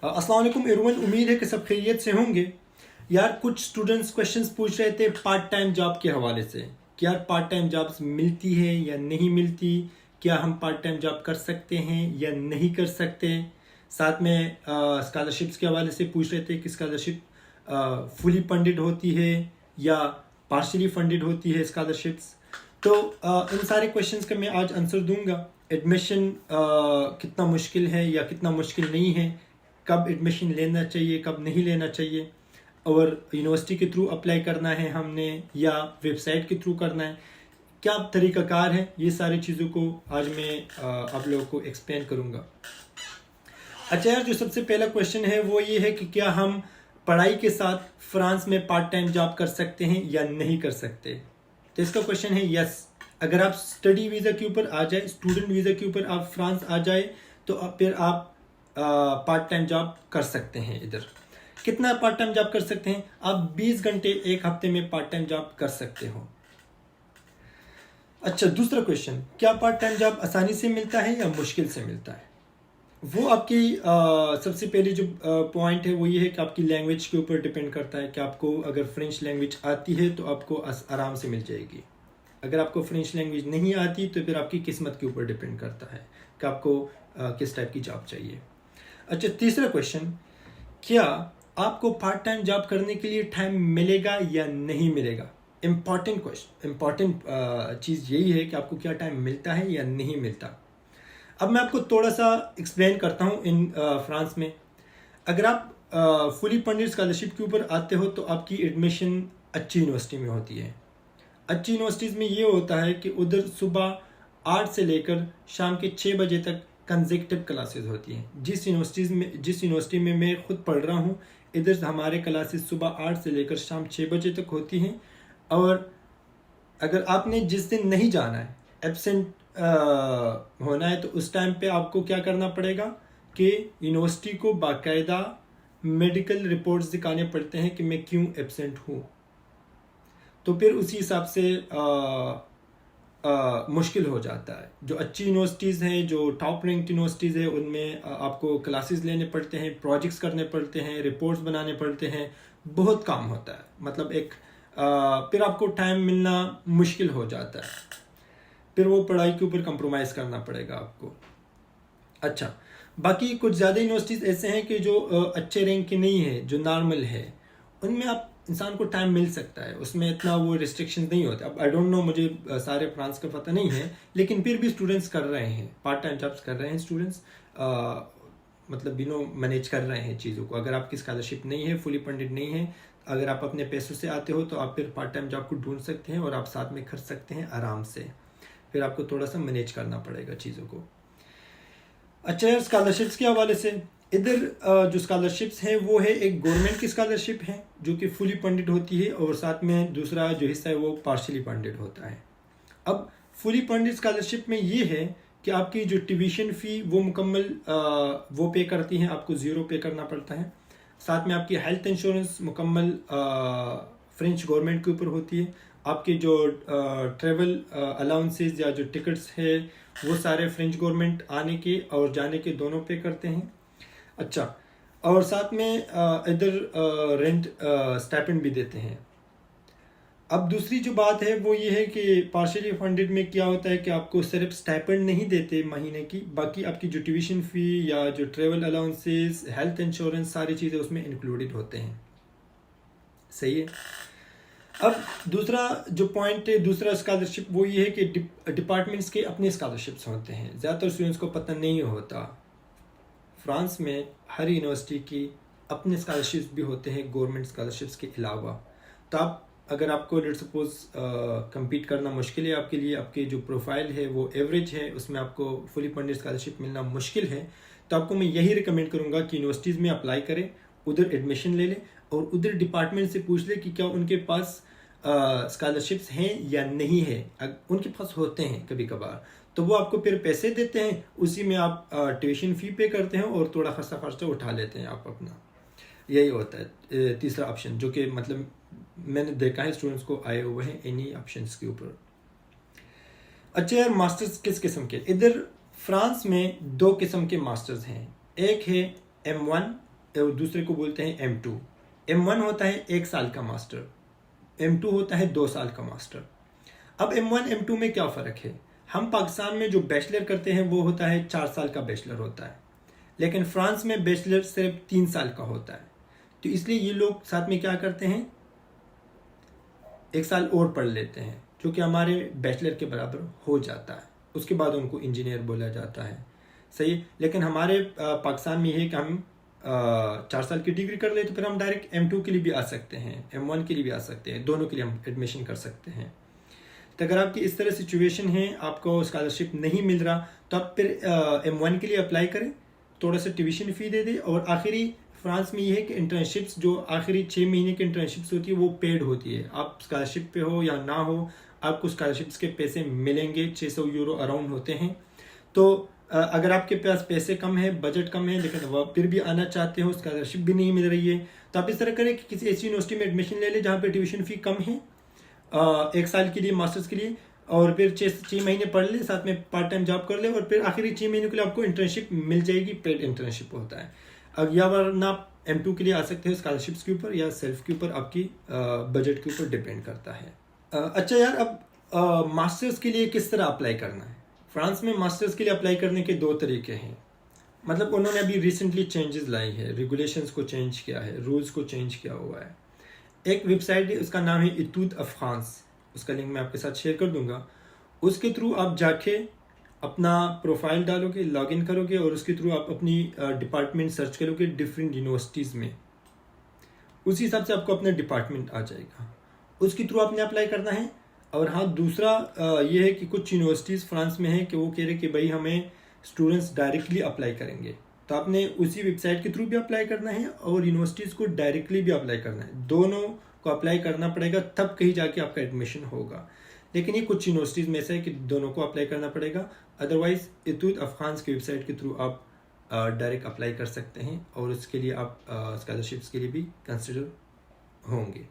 अस्सलाम वालेकुम एवरीवन, उम्मीद है कि सब खैरियत से होंगे। यार कुछ स्टूडेंट्स क्वेश्चंस पूछ रहे थे पार्ट टाइम जॉब के हवाले से कि यार पार्ट टाइम जॉब्स मिलती है या नहीं मिलती, क्या हम पार्ट टाइम जॉब कर सकते हैं या नहीं कर सकते। साथ में स्कॉलरशिप्स के हवाले से पूछ रहे थे कि स्कॉलरशिप फुली फंडेड होती है या पार्शली फंडेड होती है स्कॉलरशिप्स। तो इन सारे क्वेश्चंस का मैं आज आंसर दूंगा। एडमिशन कितना मुश्किल है या कितना मुश्किल नहीं है, कब एडमिशन लेना चाहिए कब नहीं लेना चाहिए, और यूनिवर्सिटी के थ्रू अप्लाई करना है हमने या वेबसाइट के थ्रू करना है, क्या तरीक़ाकार है, ये सारी चीज़ों को आज मैं आप लोगों को एक्सप्लेन करूँगा। अच्छा यार, जो सबसे पहला क्वेश्चन है वो ये है कि क्या हम पढ़ाई के साथ फ्रांस में पार्ट टाइम जॉब कर सकते हैं या नहीं कर सकते। तो इसका क्वेश्चन है यस। अगर आप स्टडी वीज़ा के ऊपर आ जाए, स्टूडेंट वीज़ा के ऊपर आप फ्रांस आ जाए तो फिर आप पार्ट टाइम जॉब कर सकते हैं। इधर कितना पार्ट टाइम जॉब कर सकते हैं आप? 20 घंटे एक हफ्ते में पार्ट टाइम जॉब कर सकते हो। अच्छा, दूसरा क्वेश्चन, क्या पार्ट टाइम जॉब आसानी से मिलता है या मुश्किल से मिलता है? वो आपकी सबसे पहले जो पॉइंट है वो ये है कि आपकी लैंग्वेज के ऊपर डिपेंड करता है कि आपको अगर फ्रेंच लैंग्वेज आती है तो आपको आराम से मिल जाएगी। अगर आपको फ्रेंच लैंग्वेज नहीं आती तो फिर आपकी किस्मत के ऊपर डिपेंड करता है कि आपको किस टाइप की जॉब चाहिए। अच्छा, तीसरा क्वेश्चन, क्या आपको पार्ट टाइम जॉब करने के लिए टाइम मिलेगा या नहीं मिलेगा? इम्पॉर्टेंट क्वेश्चन, इम्पॉर्टेंट चीज़ यही है कि आपको क्या टाइम मिलता है या नहीं मिलता। अब मैं आपको थोड़ा सा एक्सप्लेन करता हूँ इन फ्रांस में। अगर आप फुली फंडेड स्कॉलरशिप के ऊपर आते हो तो आपकी एडमिशन अच्छी यूनिवर्सिटी में होती है। अच्छी यूनिवर्सिटीज़ में ये होता है कि उधर सुबह 8 से लेकर शाम के 6 बजे तक कंसेक्टिव क्लासेस होती हैं। जिस यूनिवर्सिटी में मैं खुद पढ़ रहा हूँ, इधर हमारे क्लासेस सुबह 8 से लेकर शाम 6 बजे तक होती हैं। और अगर आपने जिस दिन नहीं जाना है, एब्सेंट होना है, तो उस टाइम पे आपको क्या करना पड़ेगा कि यूनिवर्सिटी को बाकायदा मेडिकल रिपोर्ट्स दिखाने पड़ते हैं कि मैं क्यों एब्सेंट हूँ। तो फिर उसी हिसाब से मुश्किल हो जाता है। जो अच्छी यूनिवर्सिटीज़ हैं, जो टॉप रैंक यूनिवर्सिटीज़ हैं, उनमें आपको क्लासेस लेने पड़ते हैं, प्रोजेक्ट्स करने पड़ते हैं, रिपोर्ट्स बनाने पड़ते हैं, बहुत काम होता है। मतलब एक फिर आपको टाइम मिलना मुश्किल हो जाता है, फिर वो पढ़ाई के ऊपर कंप्रोमाइज़ करना पड़ेगा आपको। अच्छा, बाकी कुछ ज़्यादा यूनिवर्सिटीज़ ऐसे हैं कि जो अच्छे रैंक के नहीं है, जो नॉर्मल है, उनमें आप इंसान को टाइम मिल सकता है, उसमें इतना वो रिस्ट्रिक्शन नहीं होता। अब आई डोंट नो, मुझे सारे फ्रांस का पता नहीं है, लेकिन फिर भी स्टूडेंट्स कर रहे हैं, पार्ट टाइम जॉब्स कर रहे हैं स्टूडेंट्स, मतलब मैनेज कर रहे हैं चीज़ों को। अगर आपकी स्कॉलरशिप नहीं है, फुली फंडेड नहीं है, अगर आप अपने पैसों से आते हो तो आप फिर पार्ट टाइम जॉब को ढूंढ सकते हैं और आप साथ में कर सकते हैं आराम से। फिर आपको थोड़ा सा मैनेज करना पड़ेगा चीज़ों को। अच्छा यार, स्कॉलरशिप्स के हवाले से इधर जो स्कॉलरशिप्स हैं वो है, एक गवर्नमेंट की स्कॉलरशिप है जो कि फुली फंडेड होती है, और साथ में दूसरा जो हिस्सा है वो पार्शली फंडेड होता है। अब फुली फंडेड स्कॉलरशिप में ये है कि आपकी जो ट्यूशन फ़ी वो मुकम्मल वो पे करती हैं, आपको ज़ीरो पे करना पड़ता है। साथ में आपकी हेल्थ इंश्योरेंस मुकम्मल फ्रेंच गवर्नमेंट के ऊपर होती है। आपके जो ट्रेवल अलाउंसेस या जो टिकट्स है वो सारे फ्रेंच गवर्नमेंट आने के और जाने के दोनों पे करते हैं। अच्छा, और साथ में इधर रेंट स्टाइपेंड भी देते हैं। अब दूसरी जो बात है वो ये है कि पार्शियली फंडेड में क्या होता है कि आपको सिर्फ स्टाइपेंड नहीं देते महीने की, बाकी आपकी जो ट्यूशन फ़ी या जो ट्रेवल अलाउंसेस, हेल्थ इंश्योरेंस, सारी चीज़ें उसमें इंक्लूडेड होते हैं। सही है। अब दूसरा जो पॉइंट है, दूसरा स्कॉलरशिप वो ये है कि डिपार्टमेंट्स के अपने स्कॉलरशिप्स होते हैं। ज़्यादातर स्टूडेंट्स को पता नहीं होता, फ्रांस में हर यूनिवर्सिटी की अपने स्कॉलरशिप्स भी होते हैं गवर्नमेंट स्कॉलरशिप्स के अलावा। तो आप अगर आपको लेट सपोज compete करना मुश्किल है आपके लिए, आपकी जो प्रोफाइल है वो एवरेज है, उसमें आपको फुली फंडेड स्कॉलरशिप मिलना मुश्किल है, तो आपको मैं यही रिकमेंड करूँगा कि यूनिवर्सिटीज़ में अप्लाई करें, उधर एडमिशन ले लें और उधर डिपार्टमेंट से पूछ लें कि क्या उनके पास स्कॉलरशिप्स हैं या नहीं है। उनके पास होते हैं कभी कभार, तो वो आपको फिर पैसे देते हैं, उसी में आप ट्यूशन फ़ी पे करते हैं और थोड़ा खर्चा खर्चा उठा लेते हैं आप अपना। यही होता है तीसरा ऑप्शन, जो कि मतलब मैंने देखा है स्टूडेंट्स को आए हुए हैं इन्हीं ऑप्शंस के ऊपर। अच्छा यार, मास्टर्स किस किस्म के? इधर फ्रांस में 2 किस्म के मास्टर्स हैं। एक है M1 और दूसरे को बोलते हैं M2। M1 होता है 1 साल का मास्टर, M2 होता है 2 साल का मास्टर। अब M1 M2 में क्या फ़र्क है? हम पाकिस्तान में जो बैचलर करते हैं वो होता है 4 साल का बैचलर होता है, लेकिन फ्रांस में बैचलर सिर्फ 3 साल का होता है। तो इसलिए ये लोग साथ में क्या करते हैं, 1 साल और पढ़ लेते हैं, जो कि हमारे बैचलर के बराबर हो जाता है। उसके बाद उनको इंजीनियर बोला जाता है, सही। लेकिन हमारे पाकिस्तान में ये है कि हम 4 साल की डिग्री कर ले तो फिर हम डायरेक्ट M2 के लिए भी आ सकते हैं, M1 के लिए भी आ सकते हैं, दोनों के लिए हम एडमिशन कर सकते हैं। तो अगर आपकी इस तरह सिचुएशन है, आपको स्कॉलरशिप नहीं मिल रहा, तो आप फिर M1 के लिए अप्लाई करें, थोड़ा सा ट्यूशन फ़ी दे दें। और आखिरी फ्रांस में ये है कि इंटर्नशिप्स जो आखिरी 6 महीने की इंटर्नशिप्स होती है वो पेड होती है। आप स्कॉलरशिप पे हो या ना हो, आपको स्कॉलरशिप्स के पैसे मिलेंगे, 600 यूरो अराउंड होते हैं। तो अगर आपके पास पैसे कम है, बजट कम है, लेकिन वह फिर भी आना चाहते हो, स्कॉलरशिप भी नहीं मिल रही है, तो आप इस तरह करें कि किसी ऐसी यूनिवर्सिटी में एडमिशन ले लें जहाँ पे ट्यूशन फ़ी कम है 1 साल के लिए मास्टर्स के लिए, और फिर 6 महीने पढ़ ले, साथ में पार्ट टाइम जॉब कर ले, और फिर आखिरी 6 महीने के लिए आपको इंटर्नशिप मिल जाएगी, पेड इंटर्नशिप होता है। अब या वरना आप M2 के लिए आ सकते हो स्कॉलरशिप्स के ऊपर या सेल्फ के ऊपर, आपकी बजट के ऊपर डिपेंड करता है। अच्छा यार, अब मास्टर्स के लिए किस तरह अप्लाई करना है? फ्रांस में मास्टर्स के लिए अप्लाई करने के 2 तरीके हैं। मतलब उन्होंने अभी रिसेंटली चेंजेस लाई है, रेगुलेशंस को चेंज किया है, रूल्स को चेंज किया हुआ है। एक वेबसाइट है, उसका नाम है इतूद अफ़गान्स, उसका लिंक मैं आपके साथ शेयर कर दूंगा। उसके थ्रू आप जाके अपना प्रोफाइल डालोगे, लॉगिन करोगे, और उसके थ्रू आप अपनी डिपार्टमेंट सर्च करोगे डिफरेंट यूनिवर्सिटीज़ में, उसी हिसाब से आपको अपना डिपार्टमेंट आ जाएगा, उसके थ्रू आपने अप्लाई करना है। और हाँ, दूसरा ये है कि कुछ यूनिवर्सिटीज़ फ्रांस में है कि वो कह रहे कि भाई हमें स्टूडेंट्स डायरेक्टली अप्लाई करेंगे, तो आपने उसी वेबसाइट के थ्रू भी अप्लाई करना है और यूनिवर्सिटीज़ को डायरेक्टली भी अप्लाई करना है। दोनों को अप्लाई करना पड़ेगा, तब कहीं जाके आपका एडमिशन होगा। लेकिन ये कुछ यूनिवर्सिटीज़ में से है कि दोनों को अप्लाई करना पड़ेगा। अदरवाइज इतूद अफ़गान्स की वेबसाइट के थ्रू आप डायरेक्ट अप्लाई कर सकते हैं, और उसके लिए आप स्कॉलरशिप्स के लिए भी कंसिडर होंगे।